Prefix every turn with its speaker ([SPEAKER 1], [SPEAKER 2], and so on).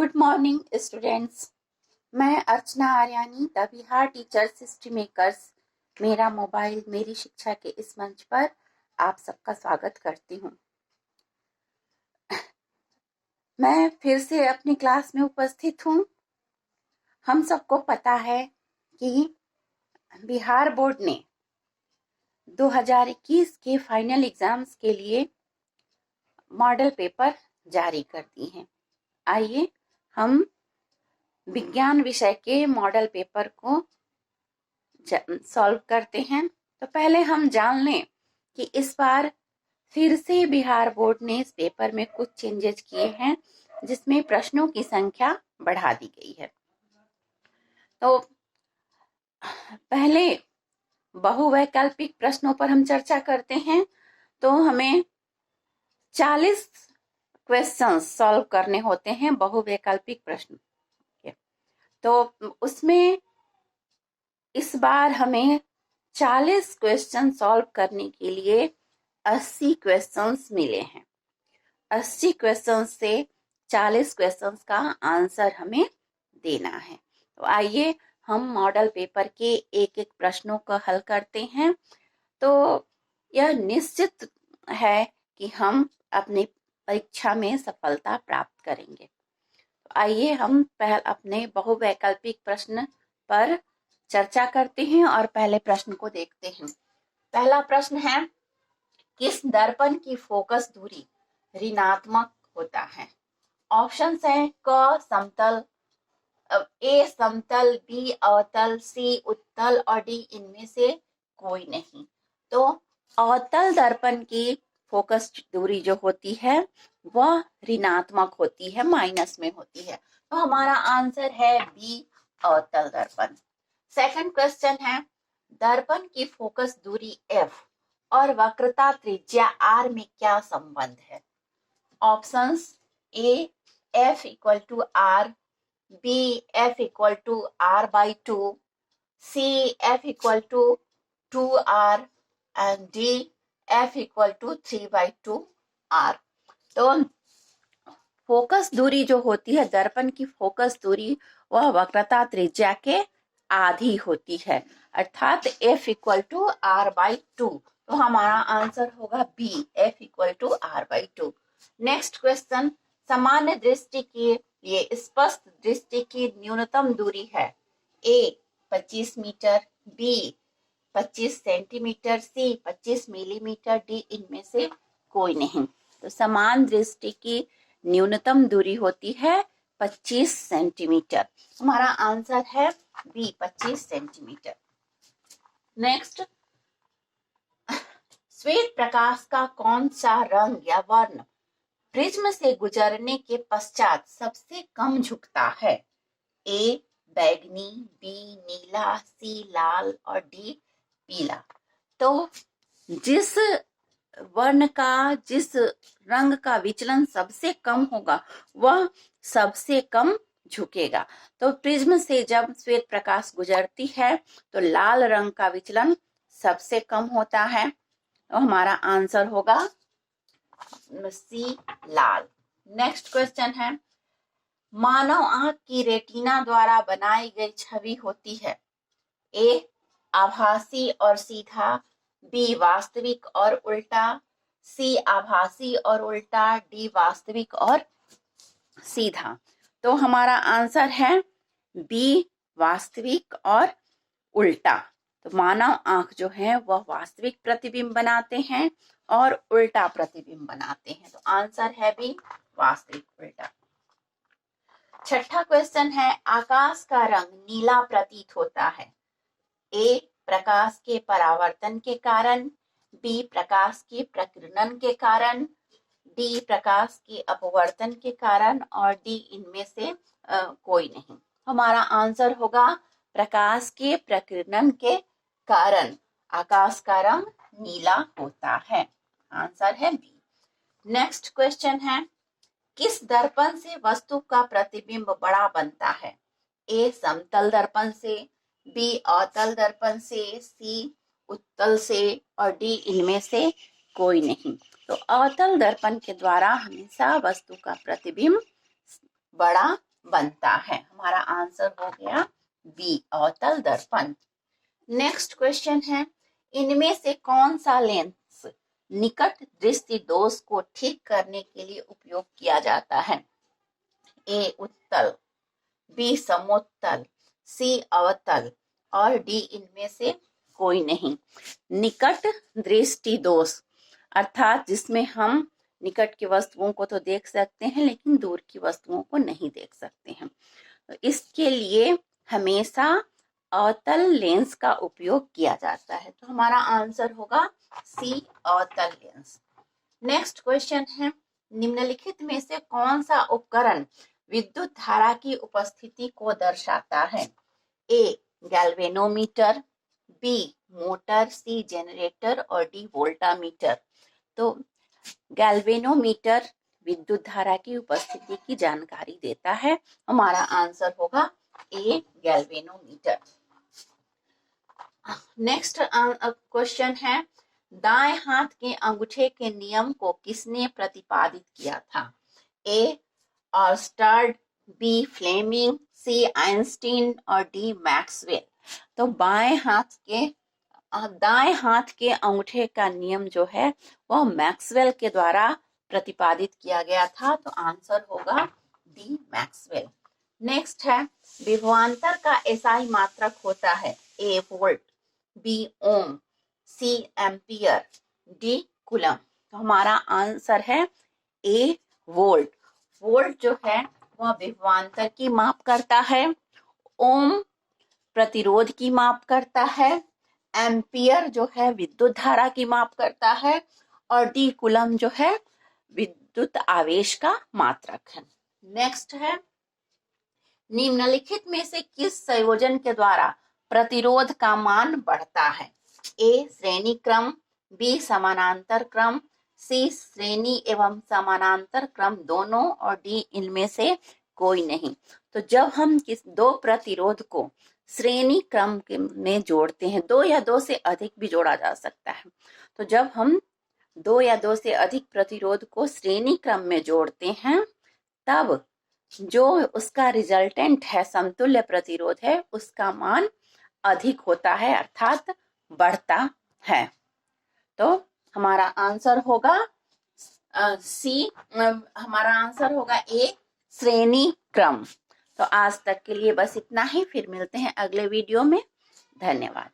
[SPEAKER 1] Good morning students. मैं Archana Aryani the Bihar teachers history makers मेरा mobile मेरी शिक्षा के इस मंच पर आप सबका स्वागत करती हूँ। मैं फिर से अपनी क्लास में उपस्थित हूँ। हम सबको पता है कि बिहार बोर्ड ने 2021 के फाइनल एग्जाम्स के लिए मॉडल पेपर जारी कर दी हैं। आइए हम विज्ञान विषय के मॉडल पेपर को सॉल्व करते हैं। तो पहले हम जान लें कि इस बार फिर से बिहार बोर्ड ने इस पेपर में कुछ चेंजेस किए हैं, जिसमें प्रश्नों की संख्या बढ़ा दी गई है। तो पहले बहुवैकल्पिक प्रश्नों पर हम चर्चा करते हैं। तो हमें 40 क्वेश्चंस सॉल्व करने होते हैं बहुवैकल्पिक प्रश्न के। तो उसमें इस बार हमें 40 क्वेश्चन सॉल्व करने के लिए 80 क्वेश्चंस मिले हैं। 80 क्वेश्चंस से 40 क्वेश्चंस का आंसर हमें देना है। तो आइए हम मॉडल पेपर के एक एक प्रश्नों को हल करते हैं। तो यह निश्चित है कि हम अपनी परीक्षा में सफलता प्राप्त करेंगे। तो आइए हम अपने बहुवैकल्पिक प्रश्न पर चर्चा करते हैं और पहले प्रश्न को देखते हैं। पहला प्रश्न है, किस दर्पण की फोकस दूरी ऋणात्मक होता है? ऑप्शंस हैं क समतल, ए समतल, बी अवतल, सी उत्तल और डी इनमें से कोई नहीं। तो अवतल दर्पण की फोकस दूरी जो होती है वह ऋणात्मक होती है, माइनस में होती है। तो हमारा आंसर है बी अवतल दर्पण। सेकंड क्वेश्चन है, दर्पण की फोकस दूरी f और वक्रता त्रिज्या r में क्या संबंध है? Options A f equal to r, b f equal to r by 2, c f equal to 2r and d f equal to 3 by 2r। तो फोकस दूरी जो होती है, दर्पण की फोकस दूरी, वह वक्रता त्रिज्या के आधी होती है, अर्थात f equal to r by 2। तो हमारा आंसर होगा B, f equal to r by 2। Next question, सामान्य दृष्टि के लिए स्पष्ट दृष्टि की न्यूनतम दूरी है? ए 25 मीटर, बी 25 सेंटीमीटर, सी 25 मिलीमीटर, डी इनमें से कोई नहीं। तो समान दृष्टि की न्यूनतम दूरी होती है 25 सेंटीमीटर। हमारा आंसर है बी 25 सेंटीमीटर। नेक्स्ट, श्वेत प्रकाश का कौन सा रंग या वर्ण प्रिज्म से गुजरने के पश्चात सबसे कम झुकता है? ए बैगनी, बी नीला, सी लाल और डी पीला। तो जिस वर्ण का, जिस रंग का विचलन सबसे कम होगा वह सबसे कम झुकेगा। तो प्रिज्म से जब श्वेत प्रकाश गुजरती है तो लाल रंग का विचलन सबसे कम होता है। तो हमारा आंसर होगा सी लाल। नेक्स्ट क्वेश्चन है, मानव आंख की रेटिना द्वारा बनाई गई छवि होती है? ए आभासी और सीधा, बी वास्तविक और उल्टा, सी आभासी और उल्टा, डी वास्तविक और सीधा। तो हमारा आंसर है बी वास्तविक और उल्टा। तो मानव आंख जो है वह वास्तविक प्रतिबिंब बनाते हैं और उल्टा प्रतिबिंब बनाते हैं। तो आंसर है बी वास्तविक उल्टा। छठा क्वेश्चन है, आकाश का रंग नीला प्रतीत होता है? ए प्रकाश के परावर्तन के कारण, बी प्रकाश के प्रकीर्णन के कारण, डी प्रकाश के अपवर्तन के कारण और डी इनमें से कोई नहीं। हमारा आंसर होगा प्रकाश के प्रकीर्णन के कारण आकाश का रंग नीला होता है। आंसर है बी। नेक्स्ट क्वेश्चन है, किस दर्पण से वस्तु का प्रतिबिंब बड़ा बनता है? ए समतल दर्पण से, बी अवतल दर्पण से, सी उत्तल से और डी इनमें से कोई नहीं। तो अवतल दर्पण के द्वारा हमेशा वस्तु का प्रतिबिंब बड़ा बनता है। हमारा आंसर हो गया बी, अवतल दर्पण। नेक्स्ट क्वेश्चन है, इनमें से कौन सा लेंस निकट दृष्टि दोष को ठीक करने के लिए उपयोग किया जाता है? ए उत्तल, बी समोत्तल, सी अवतल और डी इनमें से कोई नहीं। निकट दृष्टि दोष अर्थात जिसमें हम निकट की वस्तुओं को तो देख सकते हैं लेकिन दूर की वस्तुओं को नहीं देख सकते हैं, तो इसके लिए हमेशा अवतल लेंस का उपयोग किया जाता है। तो हमारा आंसर होगा सी, अवतल लेंस। नेक्स्ट क्वेश्चन है, निम्नलिखित में से कौन सा उपकरण विद्युत धारा की उपस्थिति को दर्शाता है? A galvanometer, B motor, C generator और डी वोल्टामीटर। तो गैल्वेनोमीटर विद्युत धारा की उपस्थिति की जानकारी देता है। हमारा आंसर होगा ए गैल्वेनोमीटर। नेक्स्ट क्वेश्चन है, दाएं हाथ के अंगूठे के नियम को किसने प्रतिपादित किया था? ए ऑर्स्टाड, बी फ्लेमिंग, सी आइंस्टीन और डी मैक्सवेल। तो दाएं हाथ के अंगूठे का नियम जो है वह मैक्सवेल के द्वारा प्रतिपादित किया गया था। तो आंसर होगा डी मैक्सवेल। नेक्स्ट है, विभवांतर का एसआई मात्रक होता है? ए वोल्ट, बी ओम, सी एम्पियर, डी कूलम। तो हमारा आंसर है ए वोल्ट। वोल्ट जो है वह विभवांतर की माप करता है, ओम प्रतिरोध की माप करता है, एम्पियर जो है विद्युत धारा की माप करता है और डी कूलम जो है विद्युत आवेश का मात्रक है। नेक्स्ट है, निम्नलिखित में से किस संयोजन के द्वारा प्रतिरोध का मान बढ़ता है? ए श्रेणी क्रम, बी समानांतर क्रम, सी श्रेणी एवं समानांतर क्रम दोनों और डी इनमें से कोई नहीं। तो जब हम दो प्रतिरोध को श्रेणी क्रम में जोड़ते हैं, दो या दो से अधिक भी जोड़ा जा सकता है, तो जब हम दो या दो से अधिक प्रतिरोध को श्रेणी क्रम में जोड़ते हैं तब जो उसका रिजल्टेंट है, समतुल्य प्रतिरोध है, उसका मान अधिक होता है अर्थात बढ़ता है। तो हमारा आंसर होगा सी, हमारा आंसर होगा ए श्रेणी क्रम। तो आज तक के लिए बस इतना ही, फिर मिलते हैं अगले वीडियो में। धन्यवाद।